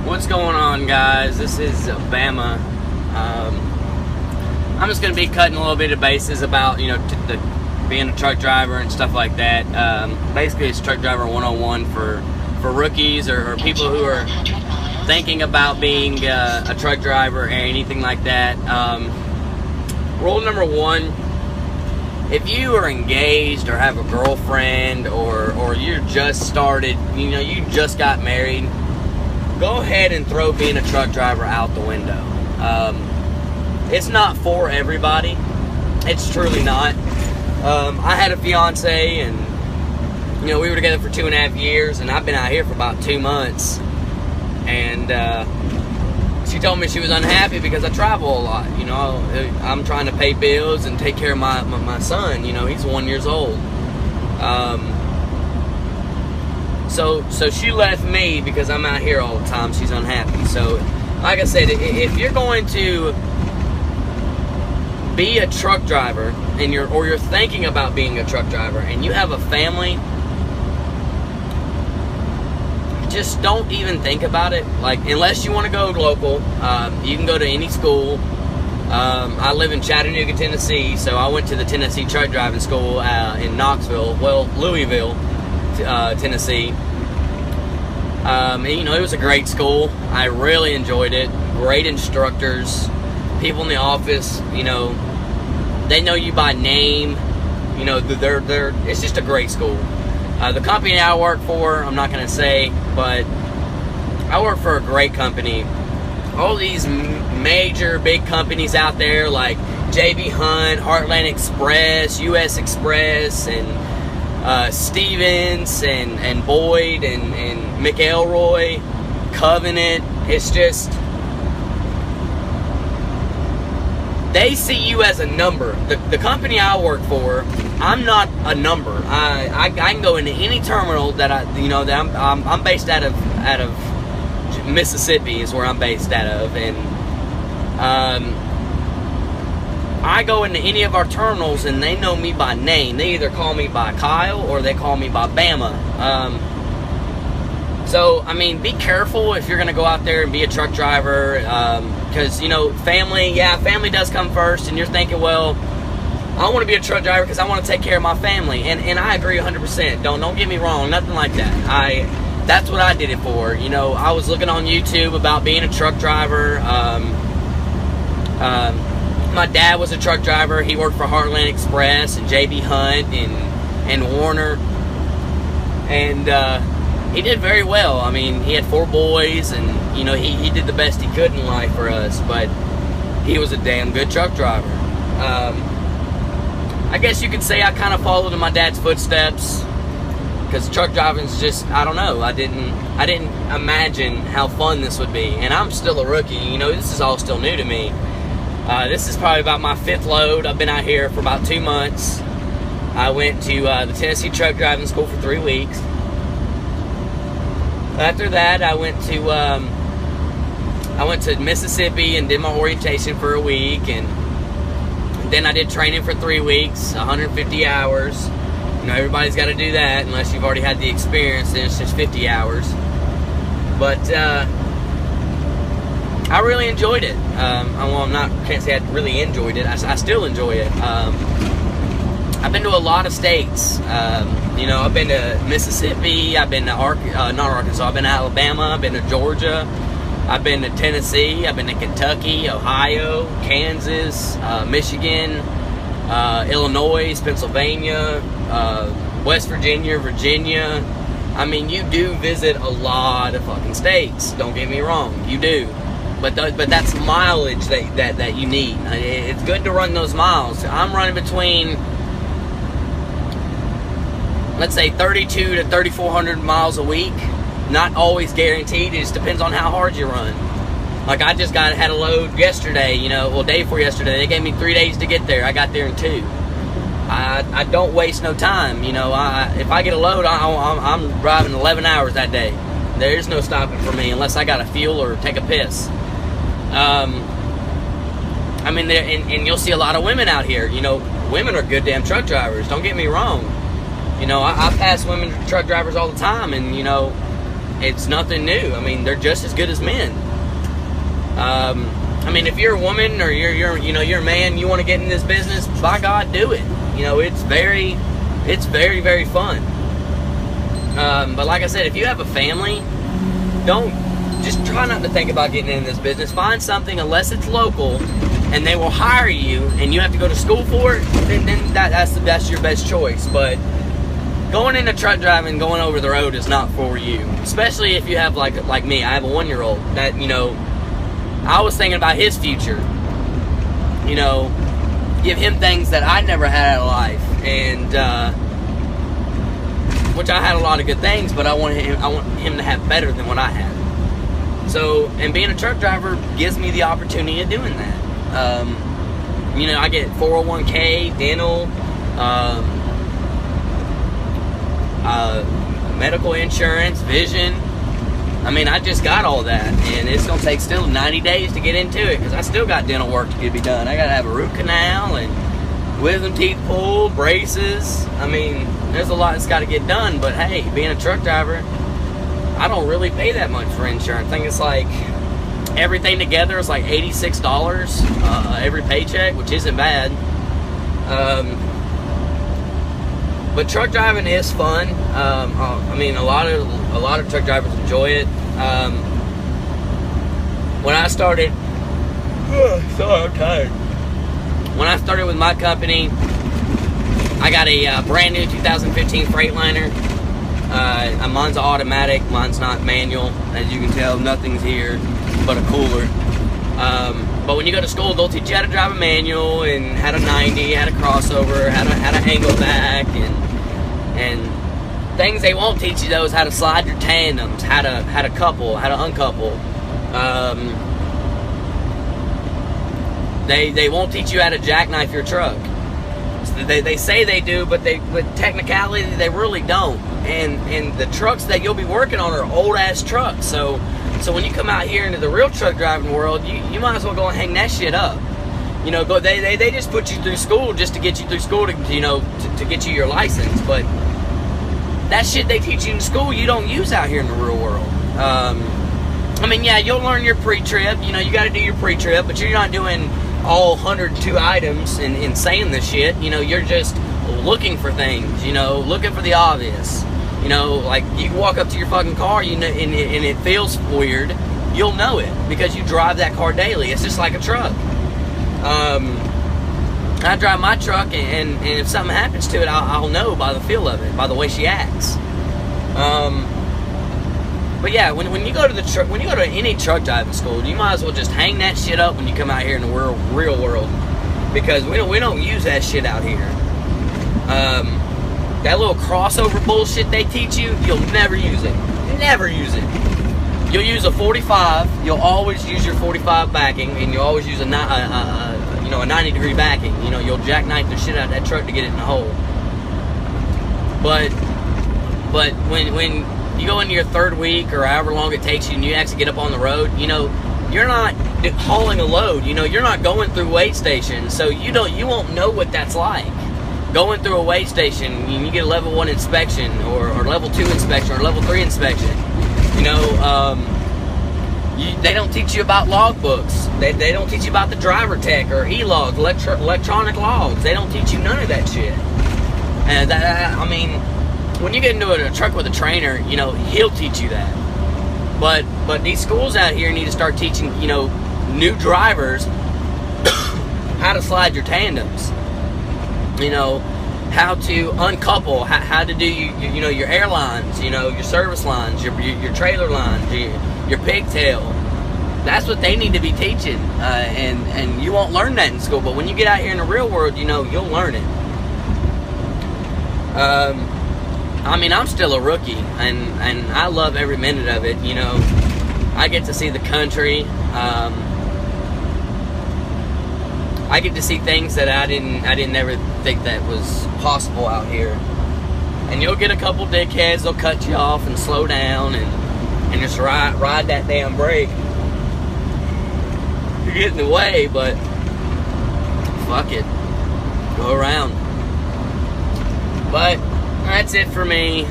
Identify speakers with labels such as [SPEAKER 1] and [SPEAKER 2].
[SPEAKER 1] What's going on, guys? This is Bama. I'm just going to be cutting a little bit of bases about, being a truck driver and stuff like that. Basically, it's Truck Driver 101 for rookies or people who are thinking about being a truck driver or anything like that. Rule number one: if you are engaged or have a girlfriend or you're just started, you just got married, go ahead and throw being a truck driver out the window. It's not for everybody. It's truly not. I had a fiance, and we were together for 2.5 years, and I've been out here for about 2 months. And she told me she was unhappy because I travel a lot. I'm trying to pay bills and take care of my son. He's 1 year old. So she left me because I'm out here all the time. She's unhappy. So, like I said, if you're going to be a truck driver and you're thinking about being a truck driver and you have a family, just don't even think about it. Like, unless you want to go local, you can go to any school. I live in Chattanooga, Tennessee, so I went to the Tennessee Truck Driving School in Knoxville, Louisville, Tennessee. It was a great school. I really enjoyed it. Great instructors, people in the office. They know you by name. It's just a great school. The company I work for, I'm not going to say, but I work for a great company. All these major big companies out there like J.B. Hunt, Heartland Express, U.S. Express, and Stevens, and Boyd, and McElroy, Covenant. It's just, they see you as a number. The company I work for, I'm not a number. I can go into any terminal that I'm based out of Mississippi is where I'm based out of, and I go into any of our terminals and they know me by name. They either call me by Kyle or they call me by Bama. So, be careful if you're going to go out there and be a truck driver, because, family does come first, and you're thinking, well, I want to be a truck driver because I want to take care of my family, and I agree 100%. Don't get me wrong, nothing like that. That's what I did it for. I was looking on YouTube about being a truck driver. My dad was a truck driver. He worked for Heartland Express and J.B. Hunt and Warner, and he did very well. He had 4 boys, and he did the best he could in life for us. But he was a damn good truck driver. I guess you could say I kind of followed in my dad's footsteps, because truck driving's just, I don't know. I didn't imagine how fun this would be, and I'm still a rookie. This is all still new to me. This is probably about my 5th load. I've been out here for about 2 months. I went to the Tennessee Truck Driving School for 3 weeks. After that, I went to Mississippi and did my orientation for a week, and then I did training for 3 weeks, 150 hours. Everybody's got to do that unless you've already had the experience. Then it's just 50 hours. But I really enjoyed it. Can't say I really enjoyed it. I still enjoy it. I've been to a lot of states. I've been to Mississippi. I've been to not Arkansas. I've been to Alabama. I've been to Georgia. I've been to Tennessee. I've been to Kentucky, Ohio, Kansas, Michigan, Illinois, Pennsylvania, West Virginia, Virginia. You do visit a lot of fucking states. Don't get me wrong, you do. But that's mileage that you need. It's good to run those miles. I'm running between, let's say, 3,200 to 3,400 miles a week. Not always guaranteed. It just depends on how hard you run. Like, I just had a load yesterday, day before yesterday. They gave me 3 days to get there. I got there in 2. I don't waste no time. If I get a load, I'm driving 11 hours that day. There's no stopping for me unless I got to fuel or take a piss. And you'll see a lot of women out here. Women are good damn truck drivers. Don't get me wrong. I pass women truck drivers all the time, and it's nothing new. I mean, they're just as good as men. I mean, if you're a woman or you're a man, you want to get in this business, by God, do it. You know, it's very, very fun. But like I said, if you have a family, just try not to think about getting in this business. Find something, unless it's local, and they will hire you, and you have to go to school for it. Then that's your best choice. But going into truck driving, going over the road is not for you. Especially if you have like me. I have a 1-year-old that, you know, I was thinking about his future. You know, give him things that I never had out of life, and which I had a lot of good things, but I want him to have better than what I had. So, and being a truck driver gives me the opportunity of doing that. You know, I get 401k, dental, medical insurance, vision. I mean, I just got all that, and it's going to take still 90 days to get into it, because I still got dental work to be done. I got to have a root canal and wisdom teeth pulled, braces. I mean, there's a lot that's got to get done, but hey, being a truck driver, I don't really pay that much for insurance. I think it's like, everything together is like $86 every paycheck, which isn't bad. But truck driving is fun. I mean, a lot of truck drivers enjoy it. When I started, sorry, I'm tired. When I started with my company, I got a brand new 2015 Freightliner. Mine's automatic. Mine's not manual. As you can tell, nothing's here but a cooler. But when you go to school, they'll teach you how to drive a manual, and how to 90, how to crossover, how to angle back, and things they won't teach you though is how to slide your tandems, how to couple, how to uncouple. They won't teach you how to jackknife your truck. So they say they do, but technically they really don't. And the trucks that you'll be working on are old ass trucks. So when you come out here into the real truck driving world, you might as well go and hang that shit up. You know, they just put you through school just to get you through school to get you your license. But that shit they teach you in school, you don't use out here in the real world. I mean, yeah, you'll learn your pre-trip. You know, you got to do your pre-trip, but you're not doing all 102 items and saying this shit. You know, you're just looking for things. You know, looking for the obvious. You know, like you walk up to your fucking car, you know, and it feels weird. You'll know it because you drive that car daily. It's just like a truck. I drive my truck, and if something happens to it, I'll know by the feel of it, by the way she acts. But yeah, when you go to any truck driving school, you might as well just hang that shit up when you come out here in the real world, because we don't use that shit out here. That little crossover bullshit they teach you, you'll never use it. Never use it. You'll use a 45. You'll always use your 45 backing, and you'll always use a 90-degree backing. You know, you'll jackknife the shit out of that truck to get it in the hole. But when you go into your third week or however long it takes you, and you actually get up on the road, you know, you're not hauling a load. You know, you're not going through weigh stations, so you won't know what that's like. Going through a weigh station, and you get a level 1 inspection, or level 2 inspection, or level 3 inspection. You know, they don't teach you about logbooks. They don't teach you about the driver tech or e-logs, electronic logs. They don't teach you none of that shit. And I mean, when you get into a truck with a trainer, you know, he'll teach you that. But these schools out here need to start teaching, you know, new drivers how to slide your tandems. You know, how to uncouple, how to do your airlines, you know, your service lines, your trailer lines, your pigtail. That's what they need to be teaching, and you won't learn that in school. But when you get out here in the real world, you know, you'll learn it. I mean, I'm still a rookie, and I love every minute of it. You know, I get to see the country. I get to see things that I didn't ever think that was possible out here. And you'll get a couple dickheads, they'll cut you off and slow down and just ride that damn brake. You get in the way, but fuck it. Go around. But that's it for me.